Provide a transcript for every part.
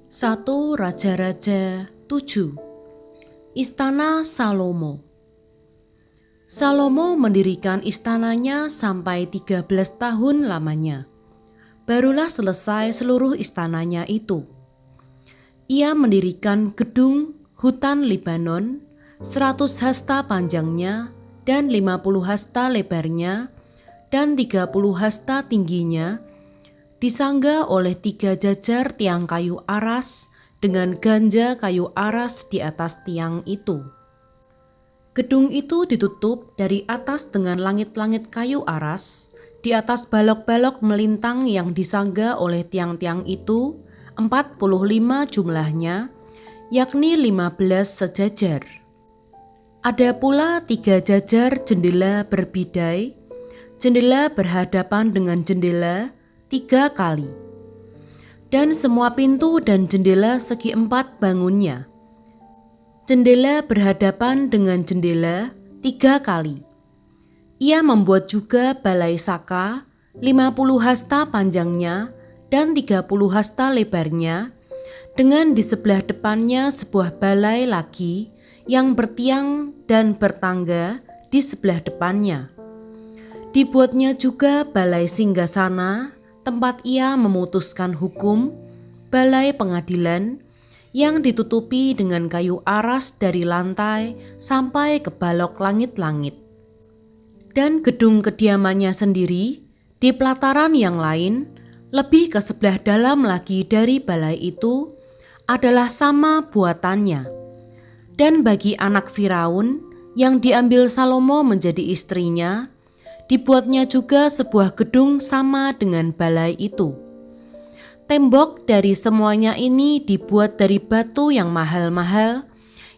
1 Raja-Raja 7. Istana Salomo. Salomo mendirikan istananya sampai 13 tahun lamanya. Barulah selesai seluruh istananya itu. Ia mendirikan gedung hutan Libanon, 100 hasta panjangnya dan 50 hasta lebarnya dan 30 hasta tingginya, disangga oleh 3 jajar tiang kayu aras dengan ganja kayu aras di atas tiang itu. Gedung itu ditutup dari atas dengan langit-langit kayu aras, di atas balok-balok melintang yang disangga oleh tiang-tiang itu, 45 jumlahnya, yakni 15 sejajar. Ada pula 3 jajar jendela berbidai, jendela berhadapan dengan jendela 3 kali, dan semua pintu dan jendela segi 4 bangunnya. Jendela berhadapan dengan jendela 3 kali. Ia membuat juga balai saka 50 hasta panjangnya dan 30 hasta lebarnya, dengan di sebelah depannya sebuah balai lagi yang bertiang dan bertangga di sebelah depannya. Dibuatnya juga balai singgasana, tempat ia memutuskan hukum, balai pengadilan, yang ditutupi dengan kayu aras dari lantai sampai ke balok langit-langit. Dan gedung kediamannya sendiri, di pelataran yang lain, lebih ke sebelah dalam lagi dari balai itu, adalah sama buatannya. Dan bagi anak Firaun, yang diambil Salomo menjadi istrinya, dibuatnya juga sebuah gedung sama dengan balai itu. Tembok dari semuanya ini dibuat dari batu yang mahal-mahal,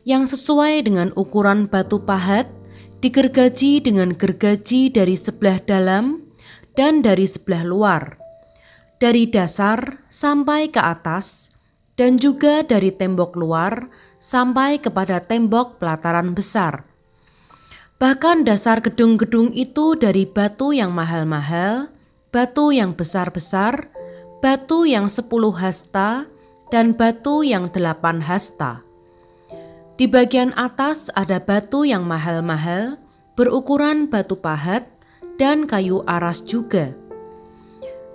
yang sesuai dengan ukuran batu pahat, digergaji dengan gergaji dari sebelah dalam dan dari sebelah luar, dari dasar sampai ke atas, dan juga dari tembok luar sampai kepada tembok pelataran besar. Bahkan dasar gedung-gedung itu dari batu yang mahal-mahal, batu yang besar-besar, batu yang 10 hasta, dan batu yang 8 hasta. Di bagian atas ada batu yang mahal-mahal, berukuran batu pahat, dan kayu aras juga.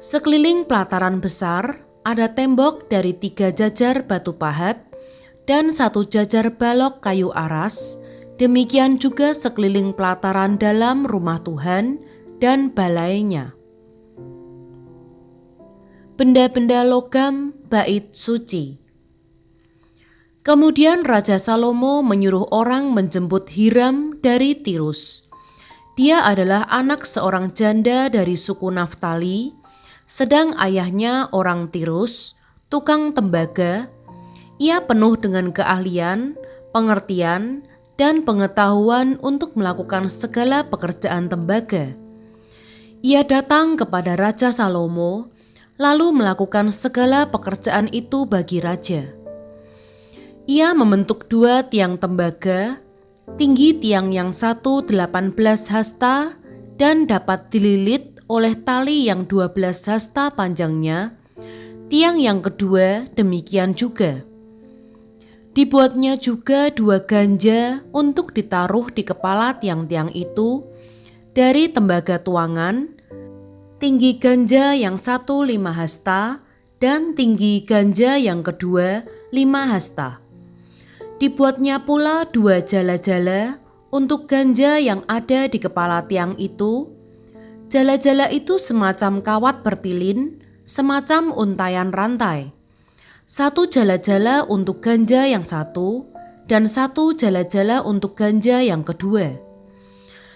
Sekeliling pelataran besar ada tembok dari 3 jajar batu pahat, dan 1 jajar balok kayu aras. Demikian juga sekeliling pelataran dalam rumah Tuhan dan balainya. Benda-benda logam bait suci. Kemudian Raja Salomo menyuruh orang menjemput Hiram dari Tirus. Dia adalah anak seorang janda dari suku Naftali, sedang ayahnya orang Tirus, tukang tembaga. Ia penuh dengan keahlian, pengertian, dan pengetahuan untuk melakukan segala pekerjaan tembaga. Ia datang kepada Raja Salomo, lalu melakukan segala pekerjaan itu bagi raja. Ia membentuk 2 tiang tembaga, tinggi tiang yang satu 18 hasta dan dapat dililit oleh tali yang 12 hasta panjangnya. Tiang yang kedua demikian juga. Dibuatnya juga 2 ganja untuk ditaruh di kepala tiang-tiang itu dari tembaga tuangan, tinggi ganja yang satu 5 hasta dan tinggi ganja yang kedua 5 hasta. Dibuatnya pula 2 jala-jala untuk ganja yang ada di kepala tiang itu. Jala-jala itu semacam kawat berpilin, semacam untaian rantai. 1 jala-jala untuk ganja yang satu, dan 1 jala-jala untuk ganja yang kedua.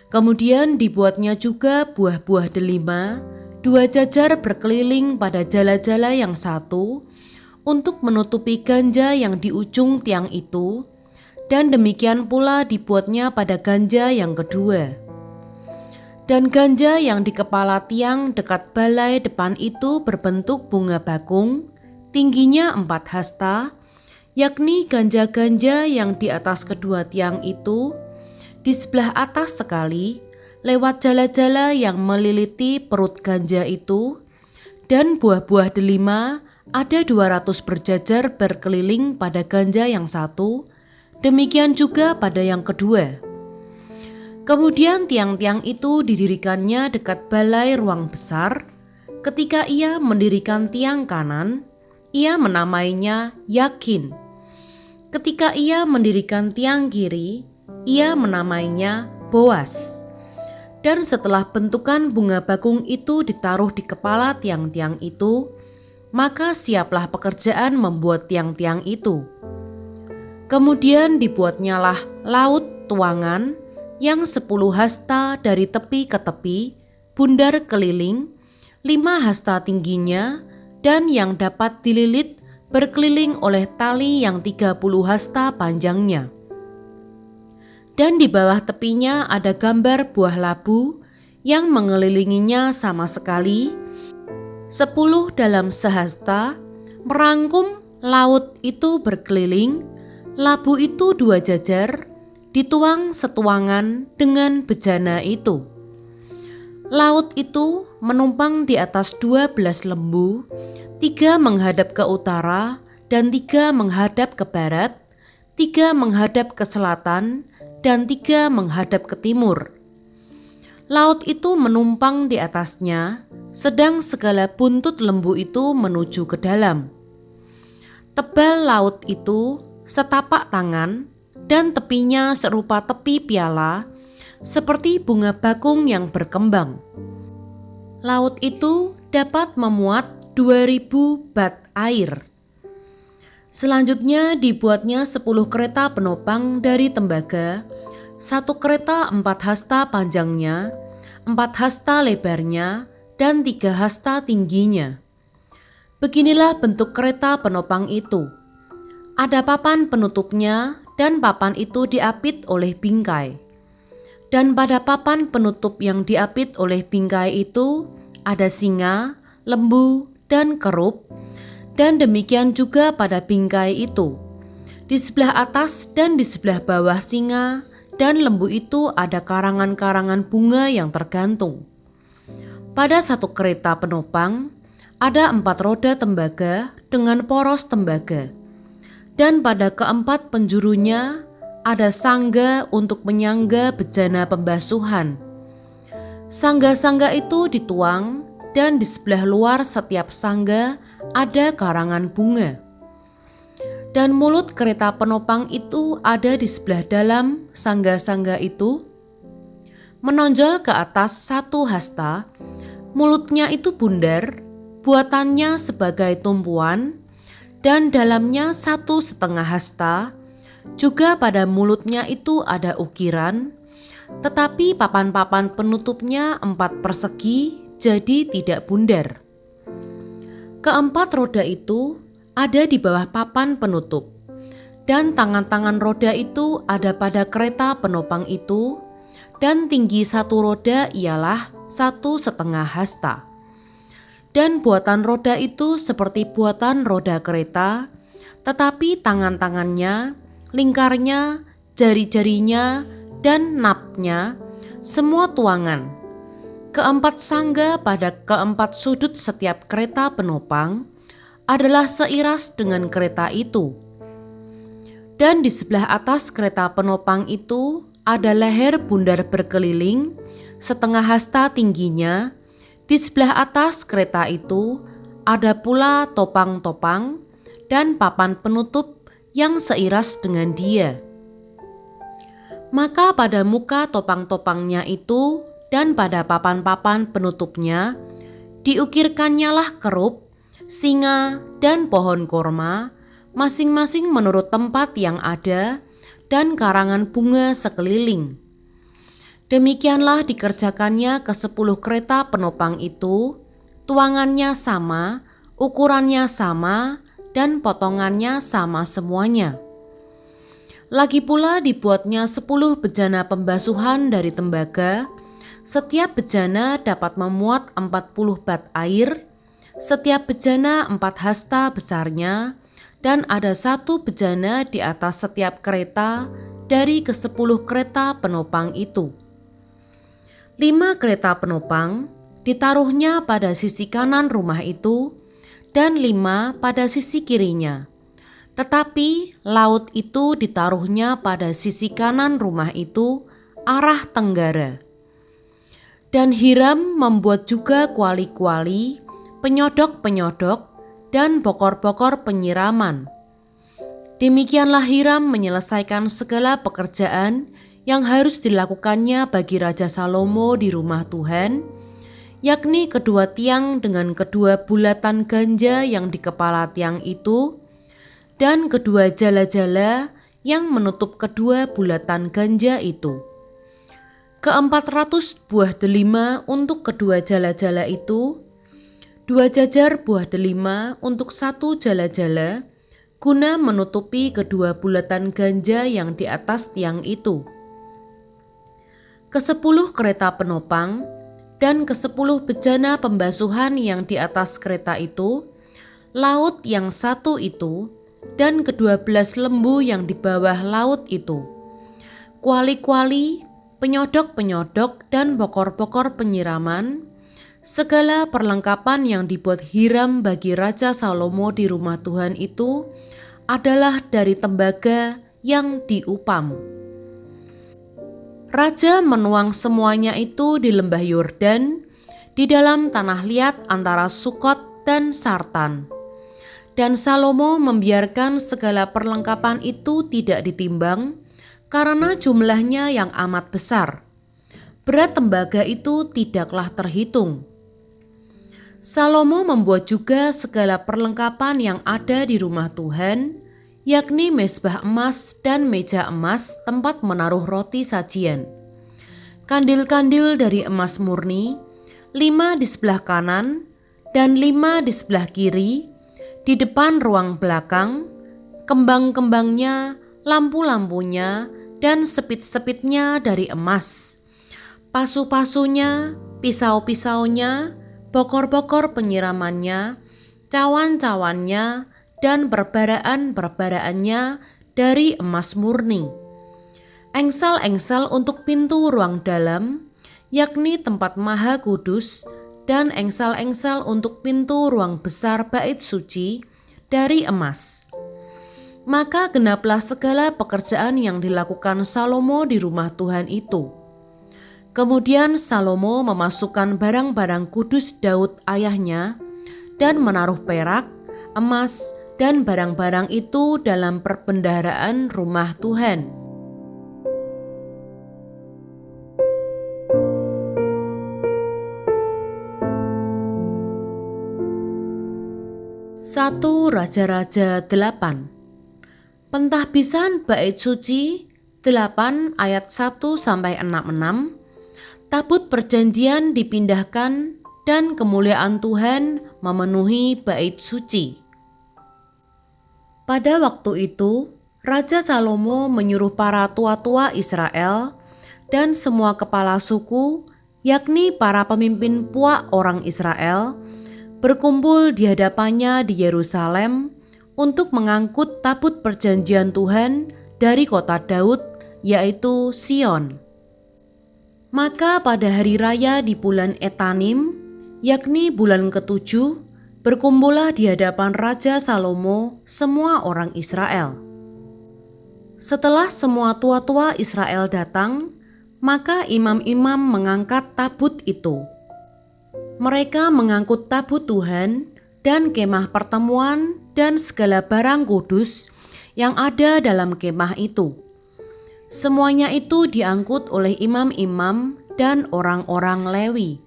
Kemudian dibuatnya juga buah-buah delima, 2 jajar berkeliling pada jala-jala yang satu, untuk menutupi ganja yang di ujung tiang itu, dan demikian pula dibuatnya pada ganja yang kedua. Dan ganja yang di kepala tiang dekat balai depan itu berbentuk bunga bakung, tingginya 4 hasta, yakni ganja-ganja yang di atas kedua tiang itu, di sebelah atas sekali, lewat jala-jala yang meliliti perut ganja itu, dan buah-buah delima ada 200 berjajar berkeliling pada ganja yang satu, demikian juga pada yang kedua. Kemudian tiang-tiang itu didirikannya dekat balai ruang besar. Ketika ia mendirikan tiang kanan, ia menamainya Yakin. Ketika ia mendirikan tiang kiri, ia menamainya Boas. Dan setelah bentukan bunga bakung itu ditaruh di kepala tiang-tiang itu, maka siaplah pekerjaan membuat tiang-tiang itu. Kemudian dibuatnyalah laut tuangan yang 10 hasta dari tepi ke tepi, bundar keliling, 5 hasta tingginya, dan yang dapat dililit berkeliling oleh tali yang 30 hasta panjangnya. Dan di bawah tepinya ada gambar buah labu yang mengelilinginya sama sekali, 10 dalam sehasta, merangkum laut itu berkeliling, labu itu 2 jajar, dituang setuangan dengan bejana itu. Laut itu menumpang di atas 12 lembu, 3 menghadap ke utara dan 3 menghadap ke barat, 3 menghadap ke selatan dan 3 menghadap ke timur. Laut itu menumpang di atasnya, sedang segala buntut lembu itu menuju ke dalam. Tebal laut itu setapak tangan, dan tepinya serupa tepi piala, seperti bunga bakung yang berkembang. Laut itu dapat memuat 2000 bat air. Selanjutnya dibuatnya 10 kereta penopang dari tembaga, 1 kereta 4 hasta panjangnya, 4 hasta lebarnya, dan 3 hasta tingginya. Beginilah bentuk kereta penopang itu. Ada papan penutupnya, dan papan itu diapit oleh bingkai. Dan pada papan penutup yang diapit oleh bingkai itu ada singa, lembu, dan kerup, dan demikian juga pada bingkai itu. Di sebelah atas dan di sebelah bawah singa dan lembu itu ada karangan-karangan bunga yang tergantung. Pada 1 kereta penopang ada 4 roda tembaga dengan poros tembaga. Dan pada keempat penjurunya ada sangga untuk menyangga bejana pembasuhan. Sangga-sangga itu dituang, dan di sebelah luar setiap sangga ada karangan bunga. Dan mulut kereta penopang itu ada di sebelah dalam sangga-sangga itu, menonjol ke atas 1 hasta. Mulutnya itu bundar, buatannya sebagai tumpuan, dan dalamnya 1,5 hasta. Juga pada mulutnya itu ada ukiran, tetapi papan-papan penutupnya 4 persegi, jadi tidak bundar. Keempat roda itu ada di bawah papan penutup, dan tangan-tangan roda itu ada pada kereta penopang itu, dan tinggi 1 roda ialah 1,5 hasta. Dan buatan roda itu seperti buatan roda kereta, tetapi tangan-tangannya, lingkarnya, jari-jarinya, dan napnya, semua tuangan. Keempat sangga pada keempat sudut setiap kereta penopang adalah seiras dengan kereta itu. Dan di sebelah atas kereta penopang itu ada leher bundar berkeliling, 1/2 hasta tingginya. Di sebelah atas kereta itu ada pula topang-topang dan papan penutup yang seiras dengan dia. Maka pada muka topang-topangnya itu dan pada papan-papan penutupnya diukirkannyalah kerup, singa, dan pohon korma, masing-masing menurut tempat yang ada, dan karangan bunga sekeliling. Demikianlah dikerjakannya ke 10 kereta penopang itu, tuangannya sama, ukurannya sama, dan potongannya sama semuanya. Lagi pula dibuatnya 10 bejana pembasuhan dari tembaga. Setiap bejana dapat memuat 40 bat air, setiap bejana 4 hasta besarnya, dan ada 1 bejana di atas setiap kereta dari ke-10 kereta penopang itu. 5 kereta penopang ditaruhnya pada sisi kanan rumah itu, dan 5 pada sisi kirinya. Tetapi laut itu ditaruhnya pada sisi kanan rumah itu, arah tenggara. Dan Hiram membuat juga kuali-kuali, penyodok-penyodok, dan bokor-bokor penyiraman. Demikianlah Hiram menyelesaikan segala pekerjaan yang harus dilakukannya bagi Raja Salomo di rumah Tuhan, yakni kedua tiang dengan kedua bulatan ganja yang di kepala tiang itu, dan kedua jala-jala yang menutup kedua bulatan ganja itu. 400 buah delima untuk kedua jala-jala itu, 2 jajar buah delima untuk 1 jala-jala, guna menutupi kedua bulatan ganja yang di atas tiang itu. 10 kereta penopang dan 10 bejana pembasuhan yang di atas kereta itu, laut yang 1 itu, dan 12 lembu yang di bawah laut itu, kuali-kuali, penyodok-penyodok, dan bokor-bokor penyiraman, segala perlengkapan yang dibuat Hiram bagi Raja Salomo di rumah Tuhan itu adalah dari tembaga yang diupam. Raja menuang semuanya itu di lembah Yordan, di dalam tanah liat antara Sukot dan Sartan. Dan Salomo membiarkan segala perlengkapan itu tidak ditimbang, karena jumlahnya yang amat besar. Berat tembaga itu tidaklah terhitung. Salomo membuat juga segala perlengkapan yang ada di rumah Tuhan, yakni mezbah emas dan meja emas tempat menaruh roti sajian. Kandil-kandil dari emas murni, 5 di sebelah kanan dan 5 di sebelah kiri, di depan ruang belakang, kembang-kembangnya, lampu-lampunya, dan sepit-sepitnya dari emas. Pasu-pasunya, pisau-pisaunya, bokor-bokor penyiramannya, cawan-cawannya, dan perbaraan-perbaraannya dari emas murni. Engsel-engsel untuk pintu ruang dalam, yakni tempat maha kudus, dan engsel-engsel untuk pintu ruang besar bait suci dari emas. Maka genaplah segala pekerjaan yang dilakukan Salomo di rumah Tuhan itu. Kemudian Salomo memasukkan barang-barang kudus Daud ayahnya dan menaruh perak, emas, dan barang-barang itu dalam perbendaharaan rumah Tuhan. Satu Raja-Raja 8. Pentahbisan bait suci 8 ayat 1-66. Tabut perjanjian dipindahkan dan kemuliaan Tuhan memenuhi bait suci. Pada waktu itu, Raja Salomo menyuruh para tua-tua Israel dan semua kepala suku, yakni para pemimpin puak orang Israel, berkumpul di hadapannya di Yerusalem untuk mengangkut tabut perjanjian Tuhan dari kota Daud, yaitu Sion. Maka pada hari raya di bulan Etanim, yakni bulan ke-7, berkumpullah di hadapan Raja Salomo semua orang Israel. Setelah semua tua-tua Israel datang, maka imam-imam mengangkat tabut itu. Mereka mengangkut tabut Tuhan dan kemah pertemuan dan segala barang kudus yang ada dalam kemah itu. Semuanya itu diangkut oleh imam-imam dan orang-orang Lewi.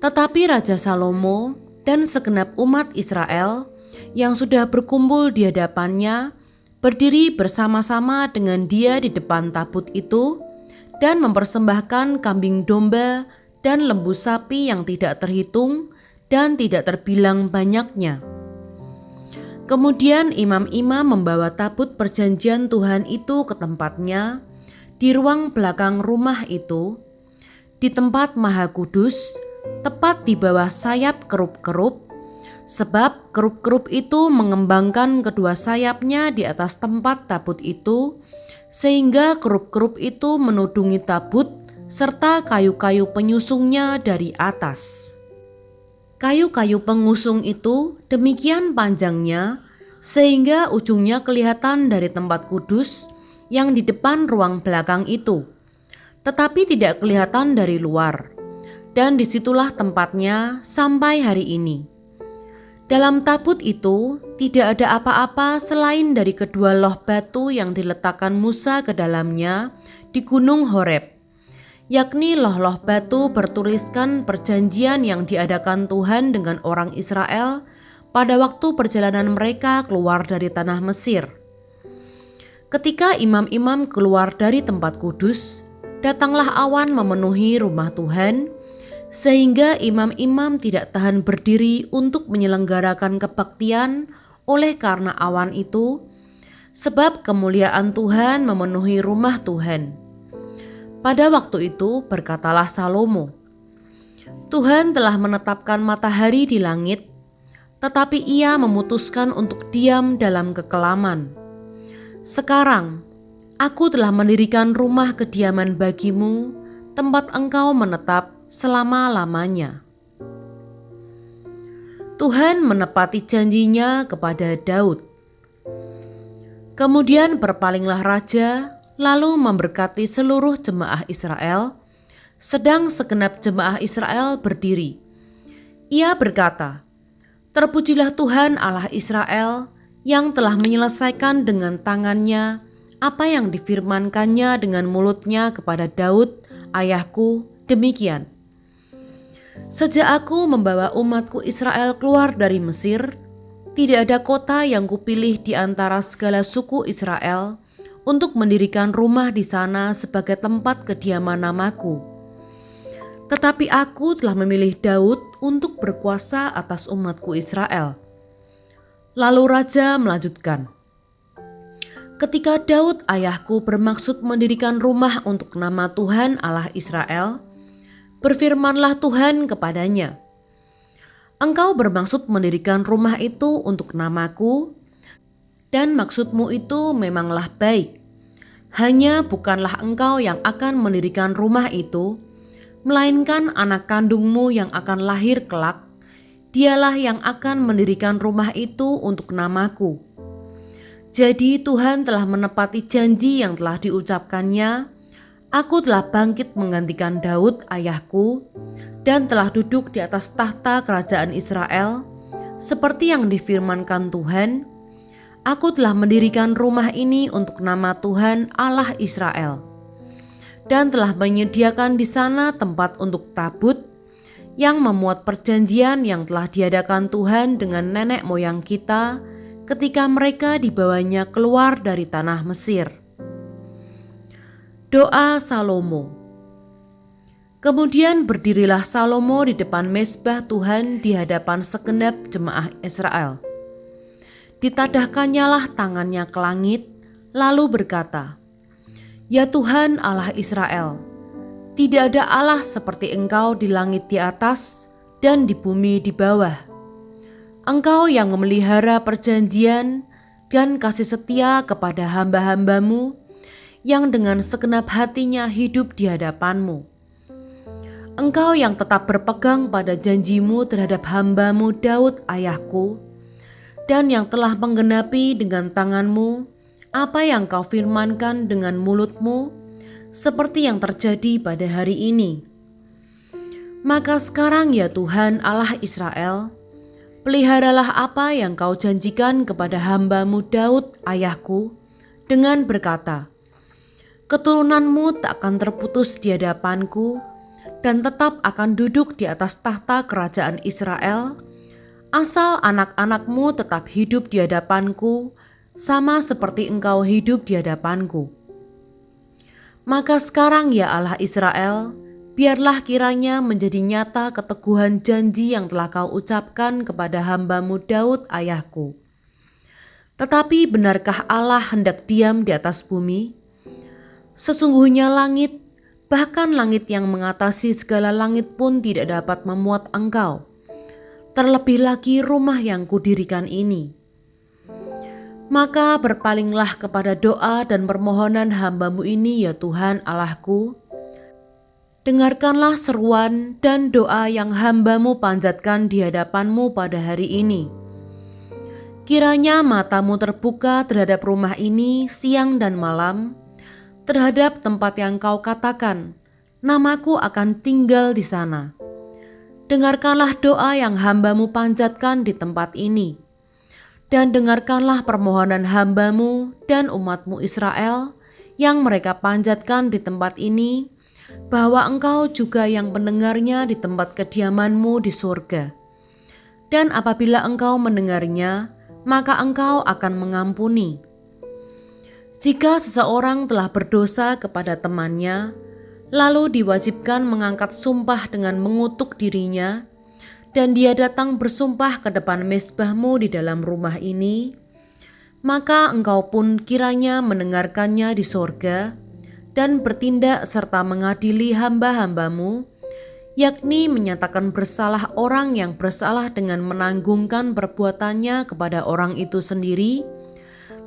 Tetapi Raja Salomo dan segenap umat Israel yang sudah berkumpul di hadapannya berdiri bersama-sama dengan dia di depan tabut itu dan mempersembahkan kambing domba dan lembu sapi yang tidak terhitung dan tidak terbilang banyaknya. Kemudian imam-imam membawa tabut perjanjian Tuhan itu ke tempatnya di ruang belakang rumah itu, di tempat maha kudus, tepat di bawah sayap kerup-kerup, sebab kerup-kerup itu mengembangkan kedua sayapnya di atas tempat tabut itu, sehingga kerup-kerup itu menudungi tabut serta kayu-kayu penyusungnya dari atas. Kayu-kayu pengusung itu demikian panjangnya sehingga ujungnya kelihatan dari tempat kudus yang di depan ruang belakang itu, tetapi tidak kelihatan dari luar. Dan disitulah tempatnya sampai hari ini. Dalam tabut itu tidak ada apa-apa selain dari kedua loh batu yang diletakkan Musa ke dalamnya di Gunung Horeb, yakni loh-loh batu bertuliskan perjanjian yang diadakan Tuhan dengan orang Israel pada waktu perjalanan mereka keluar dari tanah Mesir. Ketika imam-imam keluar dari tempat kudus, datanglah awan memenuhi rumah Tuhan, sehingga imam-imam tidak tahan berdiri untuk menyelenggarakan kebaktian oleh karena awan itu, sebab kemuliaan Tuhan memenuhi rumah Tuhan. Pada waktu itu berkatalah Salomo, Tuhan telah menetapkan matahari di langit, tetapi ia memutuskan untuk diam dalam kekelaman. Sekarang, aku telah mendirikan rumah kediaman bagimu, tempat engkau menetap selama-lamanya. Tuhan menepati janjinya kepada Daud. Kemudian berpalinglah raja, lalu memberkati seluruh jemaah Israel, sedang segenap jemaah Israel berdiri. Ia berkata, "Terpujilah Tuhan Allah Israel yang telah menyelesaikan dengan tangannya apa yang difirmankannya dengan mulutnya kepada Daud, ayahku, demikian. Sejak aku membawa umatku Israel keluar dari Mesir, tidak ada kota yang kupilih di antara segala suku Israel untuk mendirikan rumah di sana sebagai tempat kediaman namaku. Tetapi aku telah memilih Daud untuk berkuasa atas umatku Israel." Lalu raja melanjutkan, "Ketika Daud ayahku bermaksud mendirikan rumah untuk nama Tuhan Allah Israel, berfirmanlah Tuhan kepadanya, 'Engkau bermaksud mendirikan rumah itu untuk namaku, dan maksudmu itu memanglah baik. Hanya bukanlah engkau yang akan mendirikan rumah itu, melainkan anak kandungmu yang akan lahir kelak, dialah yang akan mendirikan rumah itu untuk namaku.' Jadi Tuhan telah menepati janji yang telah diucapkannya. Aku telah bangkit menggantikan Daud ayahku dan telah duduk di atas tahta kerajaan Israel, seperti yang difirmankan Tuhan. Aku telah mendirikan rumah ini untuk nama Tuhan Allah Israel, dan telah menyediakan di sana tempat untuk tabut yang memuat perjanjian yang telah diadakan Tuhan dengan nenek moyang kita ketika mereka dibawanya keluar dari tanah Mesir." Doa Salomo. Kemudian berdirilah Salomo di depan mezbah Tuhan di hadapan segenap jemaah Israel. Ditadahkannya lah tangannya ke langit, lalu berkata, "Ya Tuhan Allah Israel, tidak ada Allah seperti Engkau di langit di atas dan di bumi di bawah. Engkau yang memelihara perjanjian dan kasih setia kepada hamba-hambamu yang dengan segenap hatinya hidup di hadapan-Mu. Engkau yang tetap berpegang pada janji-Mu terhadap hamba-Mu Daud ayahku, dan yang telah menggenapi dengan tangan-Mu apa yang Kau firmankan dengan mulut-Mu, seperti yang terjadi pada hari ini. Maka sekarang ya Tuhan Allah Israel, peliharalah apa yang Kau janjikan kepada hamba-Mu Daud ayahku dengan berkata, 'Keturunanmu tak akan terputus di hadapanku dan tetap akan duduk di atas tahta kerajaan Israel, asal anak-anakmu tetap hidup di hadapanku sama seperti engkau hidup di hadapanku.' Maka sekarang ya Allah Israel, biarlah kiranya menjadi nyata keteguhan janji yang telah Kau ucapkan kepada hamba-Mu Daud ayahku. Tetapi benarkah Allah hendak diam di atas bumi? Sesungguhnya langit, bahkan langit yang mengatasi segala langit pun tidak dapat memuat Engkau. Terlebih lagi rumah yang kudirikan ini. Maka berpalinglah kepada doa dan permohonan hamba-Mu ini ya Tuhan Allahku, Dengarkanlah seruan dan doa yang hamba-Mu panjatkan di hadapan-Mu pada hari ini. Kiranya matamu terbuka terhadap rumah ini siang dan malam, terhadap tempat yang Kau katakan, namaku akan tinggal di sana. Dengarkanlah doa yang hamba-Mu panjatkan di tempat ini, dan dengarkanlah permohonan hamba-Mu dan umat-Mu Israel yang mereka panjatkan di tempat ini, bahwa Engkau juga yang mendengarnya di tempat kediaman-Mu di surga. Dan apabila Engkau mendengarnya, maka Engkau akan mengampuni. Jika seseorang telah berdosa kepada temannya, lalu diwajibkan mengangkat sumpah dengan mengutuk dirinya, dan dia datang bersumpah ke depan mezbah-Mu di dalam rumah ini, maka Engkau pun kiranya mendengarkannya di sorga, dan bertindak serta mengadili hamba-hamba-Mu, yakni menyatakan bersalah orang yang bersalah dengan menanggungkan perbuatannya kepada orang itu sendiri,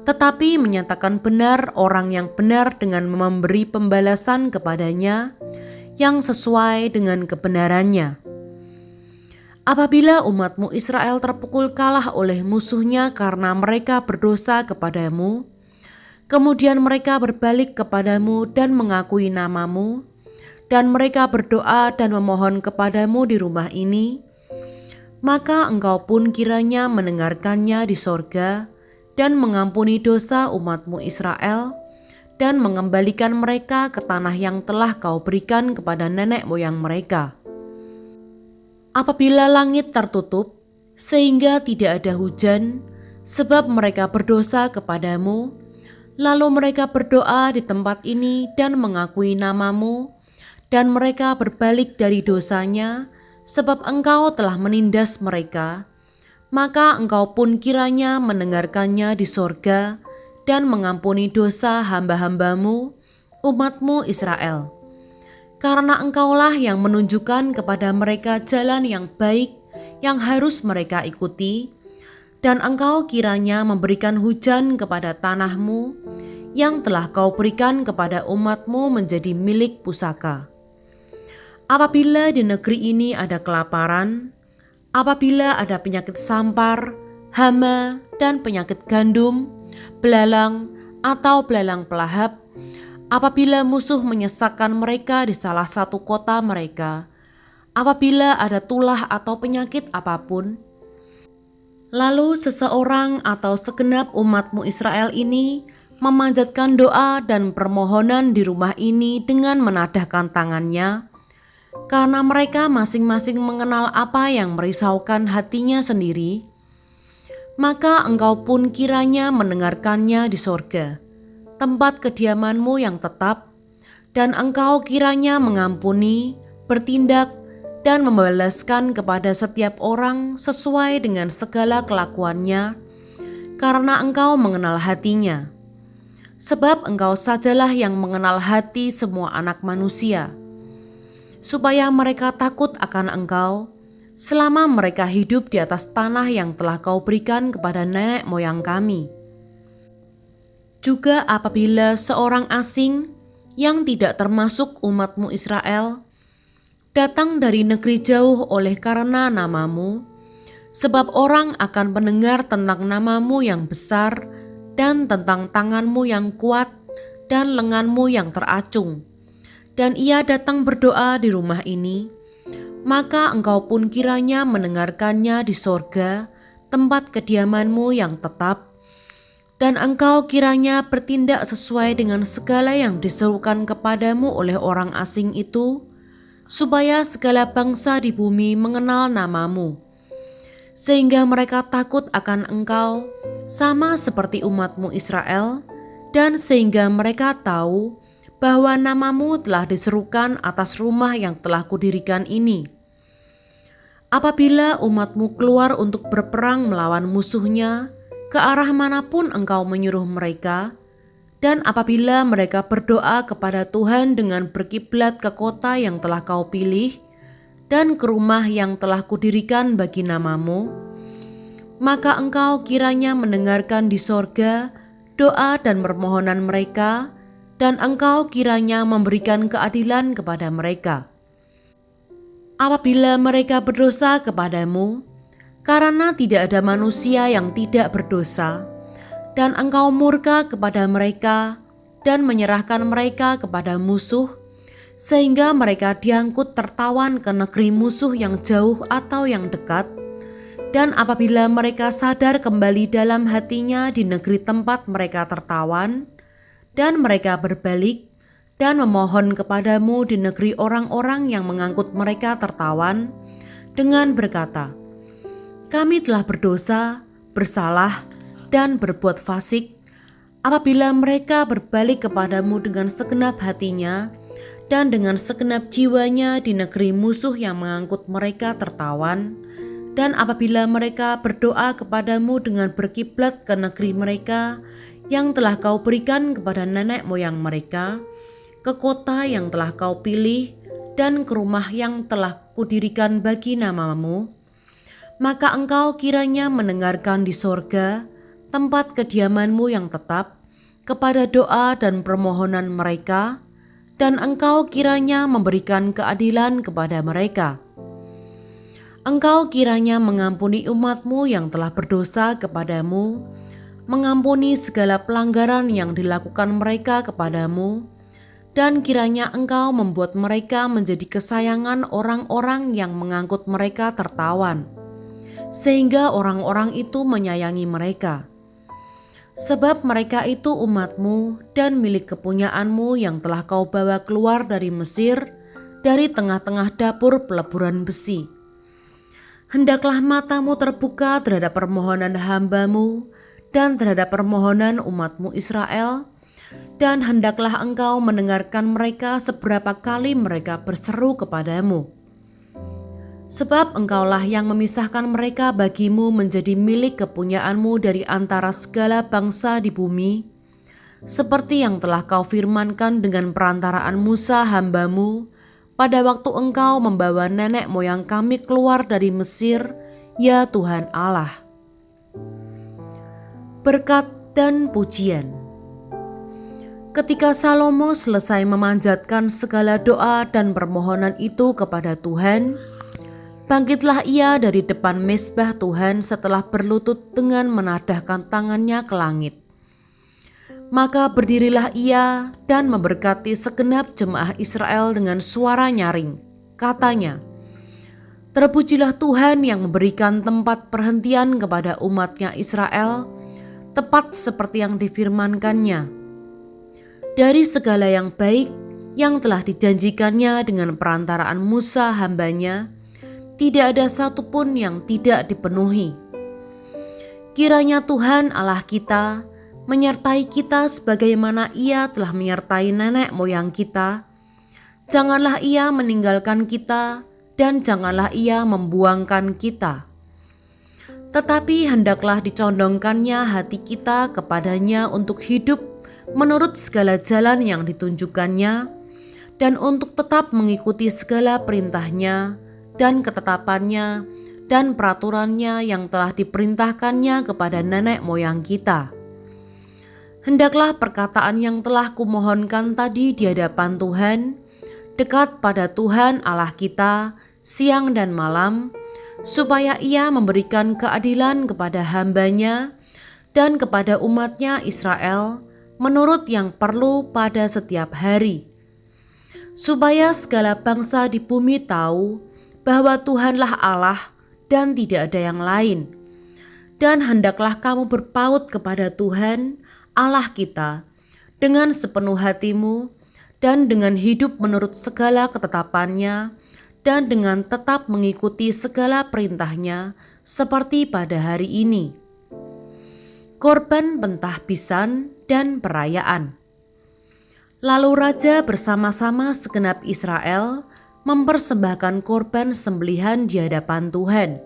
tetapi menyatakan benar orang yang benar dengan memberi pembalasan kepadanya yang sesuai dengan kebenarannya. Apabila umat-Mu Israel terpukul kalah oleh musuhnya karena mereka berdosa kepadamu, kemudian mereka berbalik kepadamu dan mengakui nama-Mu, dan mereka berdoa dan memohon kepadamu di rumah ini, maka Engkau pun kiranya mendengarkannya di sorga dan mengampuni dosa umat-Mu Israel dan mengembalikan mereka ke tanah yang telah Kau berikan kepada nenek moyang mereka. Apabila langit tertutup sehingga tidak ada hujan, sebab mereka berdosa kepadamu, lalu mereka berdoa di tempat ini dan mengakui nama-Mu, dan mereka berbalik dari dosanya, sebab Engkau telah menindas mereka, maka Engkau pun kiranya mendengarkannya di sorga dan mengampuni dosa hamba-hamba-Mu, umat-Mu Israel. Karena Engkaulah yang menunjukkan kepada mereka jalan yang baik yang harus mereka ikuti, dan Engkau kiranya memberikan hujan kepada tanah-Mu yang telah Kau berikan kepada umat-Mu menjadi milik pusaka. Apabila di negeri ini ada kelaparan, apabila ada penyakit sampar, hama, dan penyakit gandum, belalang, atau belalang pelahap, apabila musuh menyesakkan mereka di salah satu kota mereka, apabila ada tulah atau penyakit apapun, lalu seseorang atau segenap umat-Mu Israel ini memanjatkan doa dan permohonan di rumah ini dengan menadahkan tangannya, karena mereka masing-masing mengenal apa yang merisaukan hatinya sendiri, maka Engkau pun kiranya mendengarkannya di sorga, tempat kediaman-Mu yang tetap, dan Engkau kiranya mengampuni, bertindak, dan membalaskan kepada setiap orang sesuai dengan segala kelakuannya, karena Engkau mengenal hatinya. Sebab Engkau sajalah yang mengenal hati semua anak manusia, supaya mereka takut akan Engkau selama mereka hidup di atas tanah yang telah Kau berikan kepada nenek moyang kami. Juga apabila seorang asing yang tidak termasuk umat-Mu Israel datang dari negeri jauh oleh karena nama-Mu, sebab orang akan mendengar tentang nama-Mu yang besar dan tentang tangan-Mu yang kuat dan lengan-Mu yang teracung, dan ia datang berdoa di rumah ini, maka Engkau pun kiranya mendengarkannya di sorga, tempat kediaman-Mu yang tetap, dan Engkau kiranya bertindak sesuai dengan segala yang diserukan kepadamu oleh orang asing itu, supaya segala bangsa di bumi mengenal nama-Mu, sehingga mereka takut akan Engkau, sama seperti umat-Mu Israel, dan sehingga mereka tahu bahwa nama-Mu telah diserukan atas rumah yang telah Kudirikan ini. Apabila umat-Mu keluar untuk berperang melawan musuhnya, ke arah manapun Engkau menyuruh mereka, dan apabila mereka berdoa kepada Tuhan dengan berkiblat ke kota yang telah Kau pilih, dan ke rumah yang telah Kudirikan bagi nama-Mu, maka Engkau kiranya mendengarkan di sorga doa dan permohonan mereka, dan Engkau kiranya memberikan keadilan kepada mereka. Apabila mereka berdosa kepadamu, karena tidak ada manusia yang tidak berdosa, dan Engkau murka kepada mereka dan menyerahkan mereka kepada musuh, sehingga mereka diangkut tertawan ke negeri musuh yang jauh atau yang dekat, dan apabila mereka sadar kembali dalam hatinya di negeri tempat mereka tertawan, dan mereka berbalik dan memohon kepadamu di negeri orang-orang yang mengangkut mereka tertawan, dengan berkata, kami telah berdosa, bersalah, dan berbuat fasik. Apabila mereka berbalik kepadamu dengan segenap hatinya dan dengan segenap jiwanya di negeri musuh yang mengangkut mereka tertawan, dan apabila mereka berdoa kepadamu dengan berkiblat ke negeri mereka yang telah kau berikan kepada nenek moyang mereka, ke kota yang telah kau pilih, dan ke rumah yang telah kudirikan bagi namamu, maka Engkau kiranya mendengarkan di sorga, tempat kediamanmu yang tetap, kepada doa dan permohonan mereka, dan Engkau kiranya memberikan keadilan kepada mereka. Engkau kiranya mengampuni umatmu yang telah berdosa kepadamu, mengampuni segala pelanggaran yang dilakukan mereka kepadamu, dan kiranya Engkau membuat mereka menjadi kesayangan orang-orang yang mengangkut mereka tertawan, sehingga orang-orang itu menyayangi mereka. Sebab mereka itu umatmu dan milik kepunyaanmu yang telah kau bawa keluar dari Mesir, dari tengah-tengah dapur peleburan besi. Hendaklah matamu terbuka terhadap permohonan hambamu dan terhadap permohonan umatmu Israel, dan hendaklah Engkau mendengarkan mereka seberapa kali mereka berseru kepadamu. Sebab Engkaulah yang memisahkan mereka bagimu menjadi milik kepunyaanmu dari antara segala bangsa di bumi, seperti yang telah kau firmankan dengan perantaraan Musa hambamu pada waktu Engkau membawa nenek moyang kami keluar dari Mesir, ya Tuhan Allah. Berkat dan pujian. Ketika Salomo selesai memanjatkan segala doa dan permohonan itu kepada Tuhan, bangkitlah ia dari depan mezbah Tuhan setelah berlutut dengan menadahkan tangannya ke langit. Maka berdirilah ia dan memberkati segenap jemaah Israel dengan suara nyaring. Katanya, terpujilah Tuhan yang memberikan tempat perhentian kepada umatnya Israel, tepat seperti yang difirmankannya. Dari segala yang baik yang telah dijanjikannya dengan perantaraan Musa hambanya, tidak ada satupun yang tidak dipenuhi. Kiranya Tuhan Allah kita menyertai kita sebagaimana Ia telah menyertai nenek moyang kita. Janganlah Ia meninggalkan kita dan janganlah Ia membuangkan kita. Tetapi hendaklah dicondongkannya hati kita kepadanya untuk hidup menurut segala jalan yang ditunjukkannya dan untuk tetap mengikuti segala perintahnya dan ketetapannya dan peraturannya yang telah diperintahkannya kepada nenek moyang kita. Hendaklah perkataan yang telah kumohonkan tadi di hadapan Tuhan, dekat pada Tuhan Allah kita, siang dan malam, supaya Ia memberikan keadilan kepada hambanya dan kepada umatnya Israel, menurut yang perlu pada setiap hari. Supaya segala bangsa di bumi tahu bahwa Tuhanlah Allah dan tidak ada yang lain. Dan hendaklah kamu berpaut kepada Tuhan, Allah kita, dengan sepenuh hatimu dan dengan hidup menurut segala ketetapannya dan dengan tetap mengikuti segala perintahnya seperti pada hari ini. Korban pentahbisan dan perayaan. Lalu raja bersama-sama segenap Israel mempersembahkan korban sembelihan di hadapan Tuhan.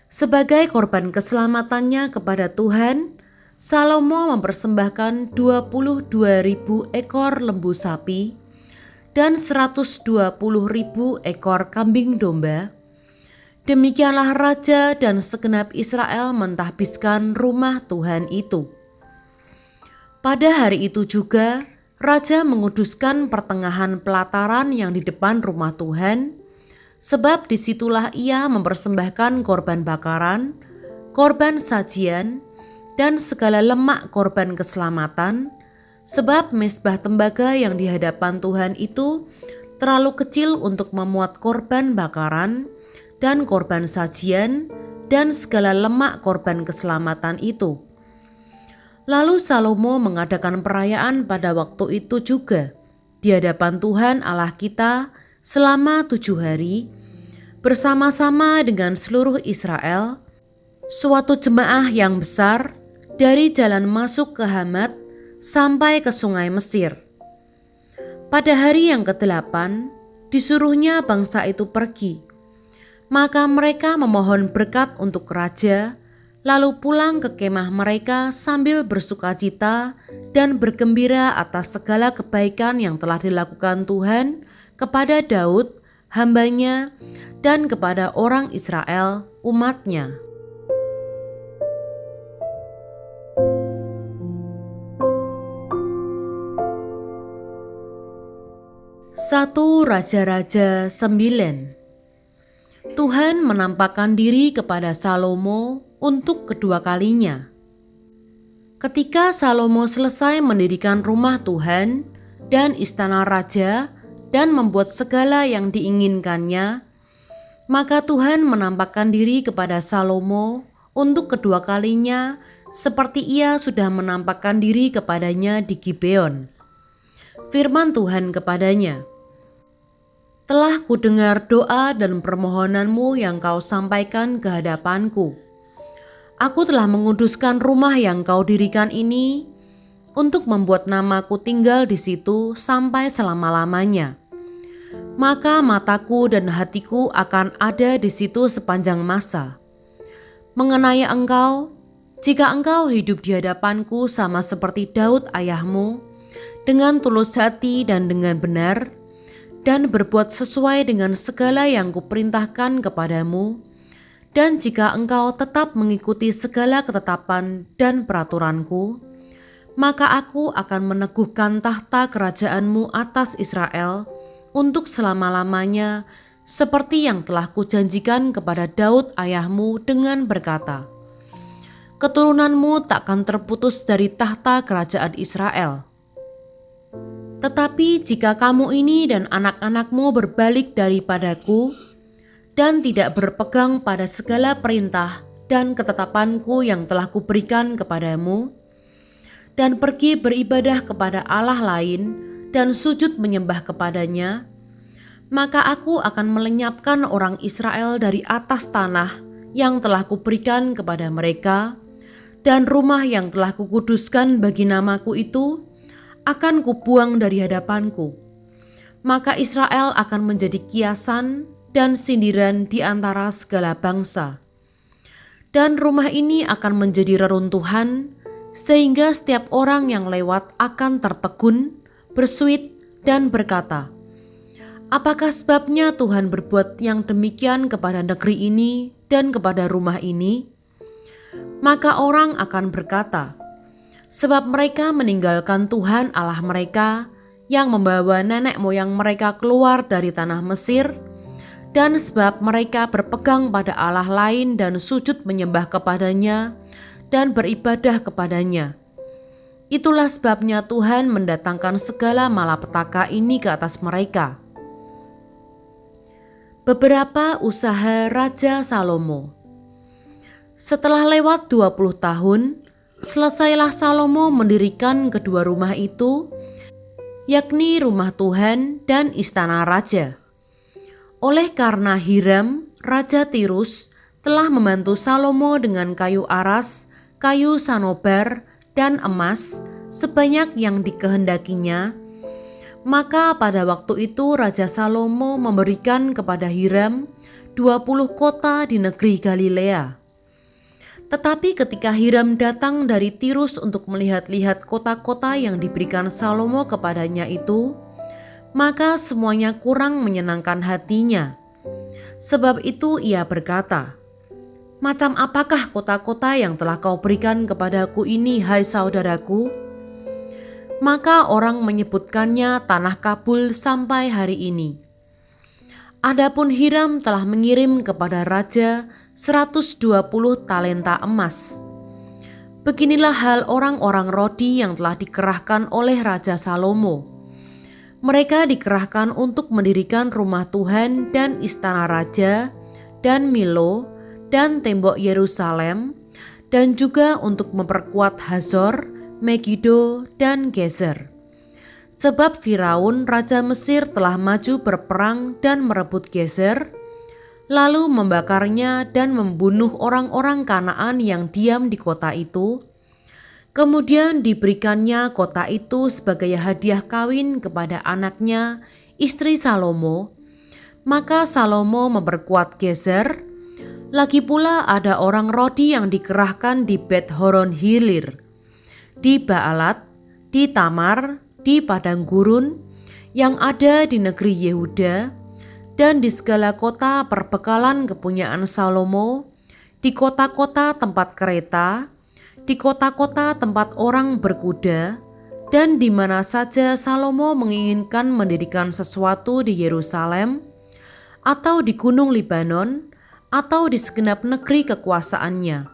Sebagai korban keselamatannya kepada Tuhan, Salomo mempersembahkan 22.000 ekor lembu sapi dan 120.000 ekor kambing domba. Demikianlah raja dan segenap Israel mentahbiskan rumah Tuhan itu. Pada hari itu juga raja menguduskan pertengahan pelataran yang di depan rumah Tuhan, sebab disitulah ia mempersembahkan korban bakaran, korban sajian, dan segala lemak korban keselamatan, sebab mezbah tembaga yang di hadapan Tuhan itu terlalu kecil untuk memuat korban bakaran dan korban sajian dan segala lemak korban keselamatan itu. Lalu Salomo mengadakan perayaan pada waktu itu juga di hadapan Tuhan Allah kita selama 7 hari bersama-sama dengan seluruh Israel, suatu jemaah yang besar dari jalan masuk ke Hamat sampai ke sungai Mesir. Pada hari yang ke-8 disuruhnya bangsa itu pergi. Maka mereka memohon berkat untuk raja, lalu pulang ke kemah mereka sambil bersukacita dan bergembira atas segala kebaikan yang telah dilakukan Tuhan kepada Daud, hambanya, dan kepada orang Israel, umatnya. Satu Raja-Raja 9. Tuhan menampakkan diri kepada Salomo untuk kedua kalinya. Ketika Salomo selesai mendirikan rumah Tuhan dan istana raja dan membuat segala yang diinginkannya, maka Tuhan menampakkan diri kepada Salomo untuk kedua kalinya seperti ia sudah menampakkan diri kepadanya di Gibeon. Firman Tuhan kepadanya, "Telah kudengar doa dan permohonanmu yang kau sampaikan ke hadapanku. Aku telah menguduskan rumah yang kau dirikan ini untuk membuat namaku tinggal di situ sampai selama-lamanya. Maka mataku dan hatiku akan ada di situ sepanjang masa. Mengenai engkau, jika engkau hidup di hadapanku sama seperti Daud ayahmu, dengan tulus hati dan dengan benar, dan berbuat sesuai dengan segala yang kuperintahkan kepadamu, dan jika engkau tetap mengikuti segala ketetapan dan peraturanku, maka aku akan meneguhkan tahta kerajaanmu atas Israel untuk selama-lamanya, seperti yang telah kujanjikan kepada Daud ayahmu dengan berkata, keturunanmu takkan terputus dari tahta kerajaan Israel. Tetapi jika kamu ini dan anak-anakmu berbalik daripadaku dan tidak berpegang pada segala perintah dan ketetapanku yang telah kuberikan kepadamu, dan pergi beribadah kepada Allah lain dan sujud menyembah kepadanya, maka aku akan melenyapkan orang Israel dari atas tanah yang telah kuberikan kepada mereka, dan rumah yang telah kukuduskan bagi namaku itu akan kubuang dari hadapanku. Maka Israel akan menjadi kiasan dan sindiran di antara segala bangsa. Dan rumah ini akan menjadi reruntuhan, sehingga setiap orang yang lewat akan tertegun, bersuit, dan berkata, apakah sebabnya Tuhan berbuat yang demikian kepada negeri ini dan kepada rumah ini? Maka orang akan berkata, sebab mereka meninggalkan Tuhan Allah mereka yang membawa nenek moyang mereka keluar dari tanah Mesir, dan sebab mereka berpegang pada Allah lain dan sujud menyembah kepadanya dan beribadah kepadanya. Itulah sebabnya Tuhan mendatangkan segala malapetaka ini ke atas mereka. Beberapa usaha Raja Salomo. Setelah lewat 20 tahun, selesailah Salomo mendirikan kedua rumah itu, yakni rumah Tuhan dan istana raja. Oleh karena Hiram, Raja Tirus, telah membantu Salomo dengan kayu aras, kayu sanobar, dan emas, sebanyak yang dikehendakinya, maka pada waktu itu Raja Salomo memberikan kepada Hiram 20 kota di negeri Galilea. Tetapi ketika Hiram datang dari Tirus untuk melihat-lihat kota-kota yang diberikan Salomo kepadanya itu, maka semuanya kurang menyenangkan hatinya. Sebab itu ia berkata, macam apakah kota-kota yang telah kau berikan kepadaku ini, hai saudaraku? Maka orang menyebutkannya Tanah Kabul sampai hari ini. Adapun Hiram telah mengirim kepada raja 120 talenta emas. Beginilah hal orang-orang Rodi yang telah dikerahkan oleh Raja Salomo. Mereka dikerahkan untuk mendirikan rumah Tuhan dan istana raja, dan Milo, dan tembok Yerusalem, dan juga untuk memperkuat Hazor, Megido, dan Gezer. Sebab Firaun Raja Mesir telah maju berperang dan merebut Gezer, lalu membakarnya dan membunuh orang-orang Kanaan yang diam di kota itu. Kemudian diberikannya kota itu sebagai hadiah kawin kepada anaknya, istri Salomo. Maka Salomo memperkuat Gezer. Lagi pula ada orang Rodi yang dikerahkan di Bet Horon Hilir, di Baalat, di Tamar, di padang gurun yang ada di negeri Yehuda, dan di segala kota perbekalan kepunyaan Salomo, di kota-kota tempat kereta, di kota-kota tempat orang berkuda, dan di mana saja Salomo menginginkan mendirikan sesuatu di Yerusalem, atau di gunung Libanon, atau di segenap negeri kekuasaannya.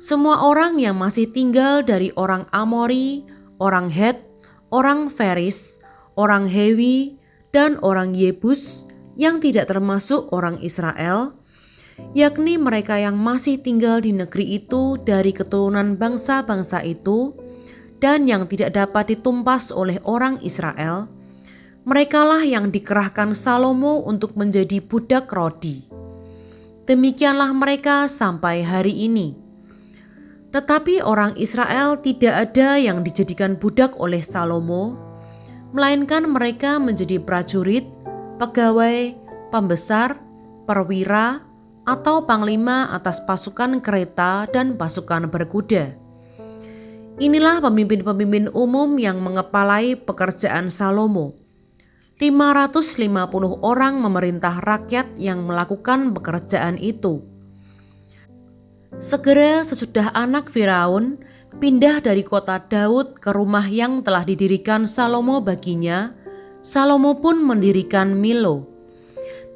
Semua orang yang masih tinggal dari orang Amori, orang Het, orang Feris, orang Hewi, dan orang Yebus yang tidak termasuk orang Israel, yakni mereka yang masih tinggal di negeri itu dari keturunan bangsa-bangsa itu dan yang tidak dapat ditumpas oleh orang Israel, merekalah yang dikerahkan Salomo untuk menjadi budak Rodi. Demikianlah mereka sampai hari ini. Tetapi orang Israel tidak ada yang dijadikan budak oleh Salomo, melainkan mereka menjadi prajurit, pegawai, pembesar, perwira, atau panglima atas pasukan kereta dan pasukan berkuda. Inilah pemimpin-pemimpin umum yang mengepalai pekerjaan Salomo. 550 orang memerintah rakyat yang melakukan pekerjaan itu. Segera sesudah anak Firaun pindah dari kota Daud ke rumah yang telah didirikan Salomo baginya, Salomo pun mendirikan Milo.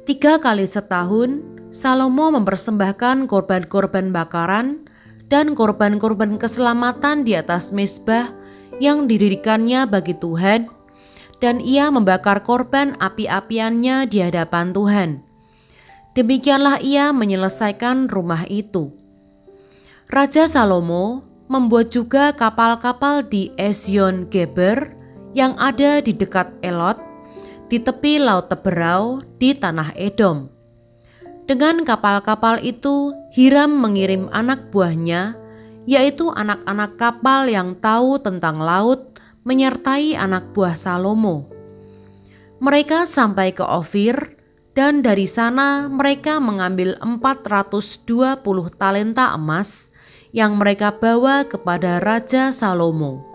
3 kali setahun, Salomo mempersembahkan korban-korban bakaran dan korban-korban keselamatan di atas mezbah yang didirikannya bagi Tuhan, dan ia membakar korban api-apiannya di hadapan Tuhan. Demikianlah ia menyelesaikan rumah itu. Raja Salomo membuat juga kapal-kapal di Ezion Geber yang ada di dekat Elot, di tepi Laut Teberau di tanah Edom. Dengan kapal-kapal itu, Hiram mengirim anak buahnya, yaitu anak-anak kapal yang tahu tentang laut, menyertai anak buah Salomo. Mereka sampai ke Ofir, dan dari sana mereka mengambil 420 talenta emas yang mereka bawa kepada Raja Salomo.